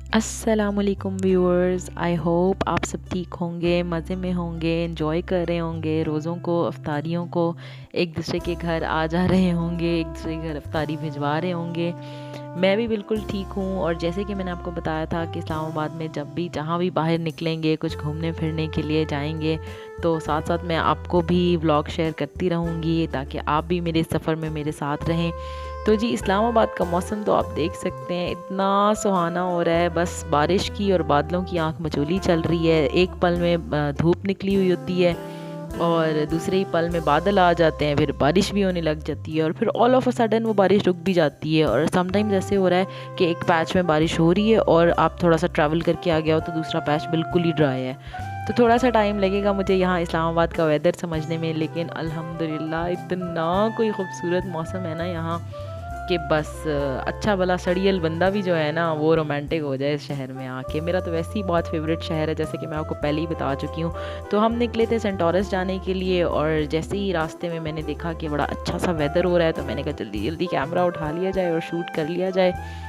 अस्सलामुअलैकुम viewers, I hope आप सब ठीक होंगे, मज़े में होंगे, एंजॉय कर रहे होंगे रोज़ों को, अफ्तारियों को, एक दूसरे के घर आ जा रहे होंगे, एक दूसरे के घर अफ्तारी भिजवा रहे होंगे। मैं भी बिल्कुल ठीक हूँ। और जैसे कि मैंने आपको बताया था कि इस्लामाबाद में जब भी जहाँ भी बाहर निकलेंगे, कुछ घूमने फिरने के लिए जाएंगे, तो साथ साथ मैं आपको भी व्लॉग शेयर करती रहूँगी ताकि आप भी मेरे सफ़र में मेरे साथ रहें। तो जी, इस्लामाबाद का मौसम तो आप देख सकते हैं, इतना सुहाना हो रहा है। बस बारिश की और बादलों की आंख मचोली चल रही है। एक पल में धूप निकली हुई होती है और दूसरे ही पल में बादल आ जाते हैं, फिर बारिश भी होने लग जाती है और फिर ऑल ऑफ अ सडन वो बारिश रुक भी जाती है। और समटाइम्स ऐसे हो रहा है कि एक पैच में बारिश हो रही है और आप थोड़ा सा ट्रैवल करके आ गया हो तो दूसरा पैच बिल्कुल ही ड्राई है। तो थोड़ा सा टाइम लगेगा मुझे यहाँ इस्लामाबाद का वेदर समझने में, लेकिन अल्हम्दुलिल्लाह इतना कोई खूबसूरत मौसम है ना यहाँ कि बस अच्छा भला सड़ियल बंदा भी जो है ना वो रोमांटिक हो जाए इस शहर में आके। मेरा तो वैसे ही बहुत फेवरेट शहर है, जैसे कि मैं आपको पहले ही बता चुकी हूँ। तो हम निकले थे सेंटोरस जाने के लिए और जैसे ही रास्ते में मैंने देखा कि बड़ा अच्छा सा वेदर हो रहा है, तो मैंने कहा जल्दी जल्दी कैमरा उठा लिया जाए और शूट कर लिया जाए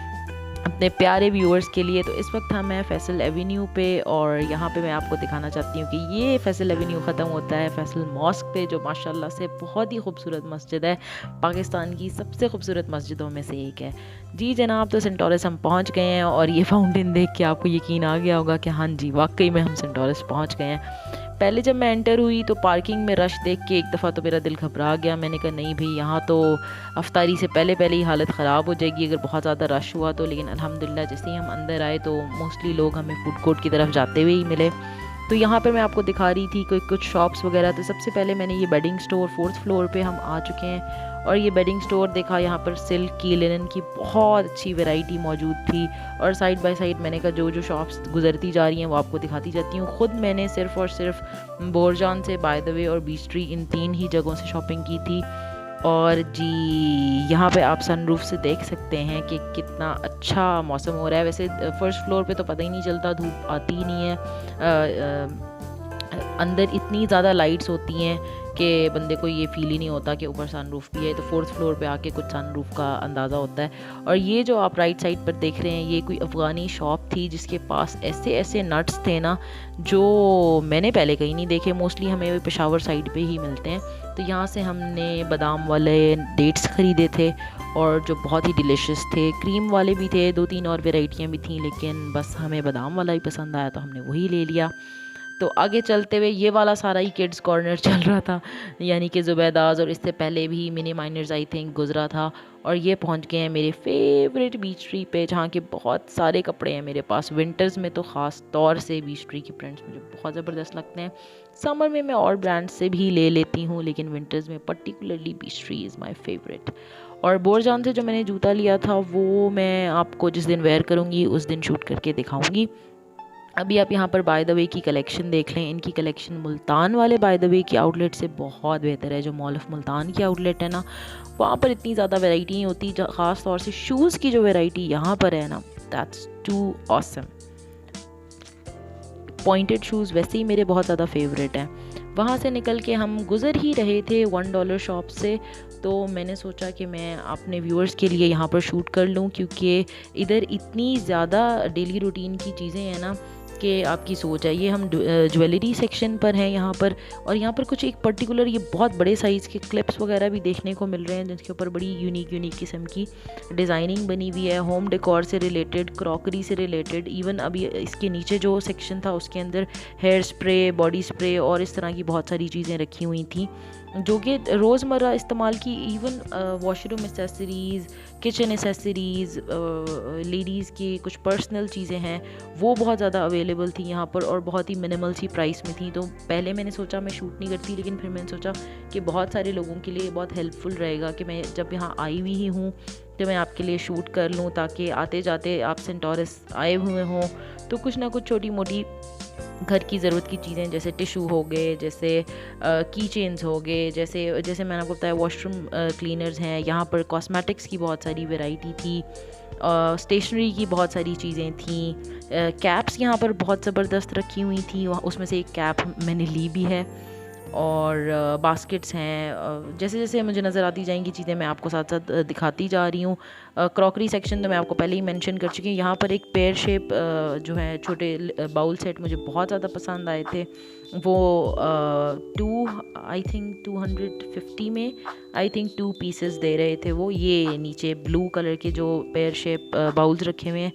अपने प्यारे व्यूअर्स के लिए। तो इस वक्त हम हैं फैसल एवेन्यू पे और यहाँ पे मैं आपको दिखाना चाहती हूँ कि ये फैसल एवेन्यू ख़त्म होता है फैसल मॉस्क पे, जो माशाल्लाह से बहुत ही खूबसूरत मस्जिद है, पाकिस्तान की सबसे खूबसूरत मस्जिदों में से एक है। जी जनाब, तो सेंटोरस हम पहुँच गए हैं और ये फाउंटेन देख के आपको यकीन आ गया होगा कि हाँ जी वाकई में हम सेंटोरस पहुँच गए हैं। पहले जब मैं एंटर हुई तो पार्किंग में रश देख के एक दफ़ा तो मेरा दिल घबरा गया। मैंने कहा नहीं भाई, यहाँ तो अफ्तारी से पहले पहले ही हालत ख़राब हो जाएगी अगर बहुत ज़्यादा रश हुआ तो। लेकिन अल्हम्दुलिल्लाह जैसे ही हम अंदर आए तो मोस्टली लोग हमें फूड कोर्ट की तरफ जाते हुए ही मिले। तो यहाँ पर मैं आपको दिखा रही थी कोई कुछ शॉप्स वगैरह। तो सबसे पहले मैंने ये बेडिंग स्टोर, 4th फ्लोर पे हम आ चुके हैं और ये बेडिंग स्टोर देखा। यहाँ पर सिल्क की, लिनन की बहुत अच्छी वैरायटी मौजूद थी। और साइड बाय साइड मैंने कहा जो जो शॉप्स गुजरती जा रही हैं वो आपको दिखाती जाती हूँ। ख़ुद मैंने सिर्फ़ और सिर्फ बोरजान से, बाय द वे, और बीच ट्री, इन 3 ही जगहों से शॉपिंग की थी। और जी यहाँ पे आप सनरूफ से देख सकते हैं कि कितना अच्छा मौसम हो रहा है। वैसे फर्स्ट फ्लोर पे तो पता ही नहीं चलता, धूप आती ही नहीं है। अंदर इतनी ज़्यादा लाइट्स होती हैं कि बंदे को ये फील ही नहीं होता कि ऊपर सनरूफ भी है। तो 4th फ्लोर पे आके कुछ सनरूफ का अंदाज़ा होता है। और ये जो आप राइट साइड पर देख रहे हैं, ये कोई अफ़गानी शॉप थी जिसके पास ऐसे ऐसे नट्स थे ना जो मैंने पहले कहीं नहीं देखे। मोस्टली हमें पेशावर साइड पे ही मिलते हैं। तो यहाँ से हमने बादाम वाले डेट्स ख़रीदे थे और जो बहुत ही डिलीशियस थे। क्रीम वाले भी थे, 2-3 और वेराइटियाँ भी थी, लेकिन बस हमें बादाम वाला ही पसंद आया तो हमने वही ले लिया। तो आगे चलते हुए ये वाला सारा ही किड्स कॉर्नर चल रहा था, यानी कि ज़ुबैदाज़, और इससे पहले भी मिनी माइनर्स आई थिंक गुजरा था। और ये पहुंच गए हैं मेरे फेवरेट बीच ट्री पे, जहाँ के बहुत सारे कपड़े हैं मेरे पास। विंटर्स में तो ख़ास तौर से बीच ट्री के प्रिंट्स मुझे बहुत ज़बरदस्त लगते हैं। समर में मैं और ब्रांड से भी ले लेती हूँ, लेकिन विंटर्स में particularly beech tree is my favourite. और बोरजान से जो मैंने जूता लिया था वो मैं आपको जिस दिन वेयर करूँगी उस दिन शूट करके दिखाऊँगी। अभी आप यहाँ पर बाय द वे की कलेक्शन देख लें। इनकी कलेक्शन मुल्तान वाले बाय द वे की आउटलेट से बहुत बेहतर है। जो मॉल ऑफ मुल्तान की आउटलेट है ना, वहाँ पर इतनी ज़्यादा वैरायटी नहीं होती। ख़ास तौर से शूज़ की जो वैरायटी यहाँ पर है ना, that's too awesome. Pointed shoes वैसे ही मेरे बहुत ज़्यादा फेवरेट हैं। वहाँ से निकल के हम गुज़र ही रहे थे $1 शॉप से, तो मैंने सोचा कि मैं अपने व्यूअर्स के लिए यहाँ पर शूट कर लूँ, क्योंकि इधर इतनी ज़्यादा डेली रूटीन की चीज़ें हैं ना कि आपकी सोच है। ये हम ज्वेलरी सेक्शन पर हैं यहाँ पर, और यहाँ पर कुछ एक पर्टिकुलर ये बहुत बड़े साइज़ के क्लिप्स वगैरह भी देखने को मिल रहे हैं, जिसके ऊपर बड़ी यूनिक किस्म की डिज़ाइनिंग बनी हुई है। होम डेकोर से रिलेटेड, क्रॉकरी से रिलेटेड, इवन अभी इसके नीचे जो सेक्शन था उसके अंदर हेयर स्प्रे, बॉडी स्प्रे और इस तरह की बहुत सारी चीज़ें रखी हुई थी जो कि रोज़मर्रा इस्तेमाल की। Even washroom accessories, kitchen accessories, ladies की कुछ पर्सनल चीज़ें हैं वो बहुत ज़्यादा अवेलेबल थी यहाँ पर और बहुत ही मिनिमल सी प्राइस में थी। तो पहले मैंने सोचा मैं शूट नहीं करती, लेकिन फिर मैंने सोचा कि बहुत सारे लोगों के लिए बहुत हेल्पफुल रहेगा कि मैं जब यहाँ आई हुई ही हूँ तो मैं आपके लिए शूट कर लूँ, ताकि आते जाते आप सेंटोरस आए हुए हों तो कुछ ना कुछ छोटी मोटी घर की ज़रूरत की चीज़ें, जैसे टिशू हो गए, जैसे की चेन्स हो गए, जैसे जैसे मैंने आपको बताया वॉशरूम क्लीनर्स हैं। यहाँ पर कॉस्मेटिक्स की बहुत सारी वैरायटी थी, स्टेशनरी की बहुत सारी चीज़ें थी। कैप्स यहाँ पर बहुत ज़बरदस्त रखी हुई थी, उसमें से एक कैप मैंने ली भी है। और बास्केट्स हैं। जैसे जैसे मुझे नज़र आती जाएंगी चीज़ें मैं आपको साथ साथ दिखाती जा रही हूँ। क्रॉकरी सेक्शन तो मैं आपको पहले ही मेंशन कर चुकी हूँ। यहाँ पर एक पेयर शेप जो है छोटे बाउल सेट मुझे बहुत ज़्यादा पसंद आए थे। वो आई थिंक 250 में आई थिंक 2 पीसेस दे रहे थे वो। ये नीचे ब्लू कलर के जो पेयर शेप बाउल्स रखे हुए हैं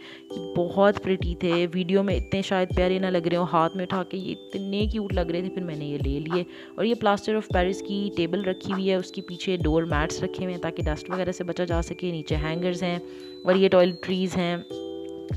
बहुत प्रिटी थे। वीडियो में इतने शायद प्यारे ना लग रहे हो, हाथ में उठा के ये इतने क्यूट लग रहे थे, फिर मैंने ये ले लिए। और ये प्लास्टर ऑफ पेरिस की टेबल रखी हुई है, उसके पीछे डोर मैट्स रखे हुए हैं ताकि डस्ट वगैरह से बचा जा सके। नीचे हैंगर्स हैं और ये टॉयलेटरीज़ हैं।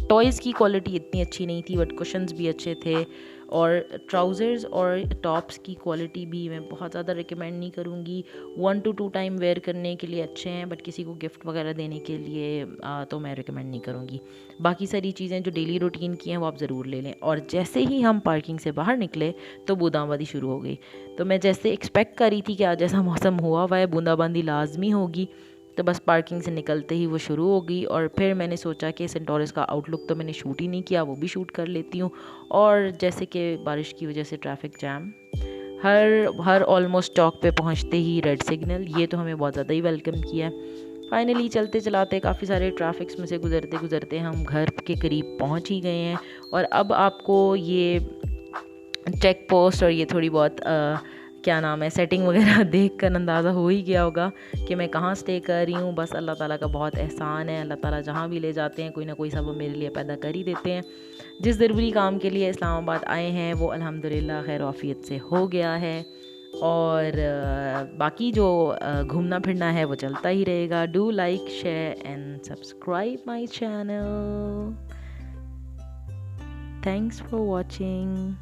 टॉयज़ की क्वालिटी इतनी अच्छी नहीं थी बट कुशन्स भी अच्छे थे। और ट्राउज़र्स और टॉप्स की क्वालिटी भी मैं बहुत ज़्यादा रिकमेंड नहीं करूँगी। 1 to 2 टाइम वेयर करने के लिए अच्छे हैं बट किसी को गिफ्ट वगैरह देने के लिए तो मैं रिकमेंड नहीं करूँगी। बाकी सारी चीज़ें जो डेली रूटीन की हैं वो आप ज़रूर ले लें। और जैसे ही हम पार्किंग से बाहर निकले तो बूंदाबांदी शुरू हो गई। तो मैं जैसे एक्सपेक्ट कर रही थी कि आज जैसा मौसम हुआ हुआ है बूंदाबांदी लाजमी होगी, तो बस पार्किंग से निकलते ही वो शुरू हो गई। और फिर मैंने सोचा कि सेंटोरस का आउटलुक तो मैंने शूट ही नहीं किया, वो भी शूट कर लेती हूँ। और जैसे कि बारिश की वजह से ट्रैफिक जैम, हर ऑलमोस्ट स्टॉप पे पहुँचते ही रेड सिग्नल, ये तो हमें बहुत ज़्यादा ही वेलकम किया। फाइनली चलते चलाते काफ़ी सारे ट्रैफिक्स में से गुजरते गुजरते हम घर के करीब पहुँच ही गए हैं। और अब आपको ये चेक पोस्ट और ये थोड़ी बहुत क्या नाम है सेटिंग वगैरह देख कर अंदाज़ा हो ही गया होगा कि मैं कहाँ स्टे कर रही हूँ। बस अल्लाह ताला का बहुत एहसान है, अल्लाह ताला जहाँ भी ले जाते हैं कोई ना कोई सबब मेरे लिए पैदा कर ही देते हैं। जिस ज़रूरी काम के लिए इस्लामाबाद आए हैं वो अल्हम्दुलिल्लाह खैर आफियत से हो गया है। और बाकी जो घूमना फिरना है वो चलता ही रहेगा। Do like share and subscribe my channel. Thanks for watching.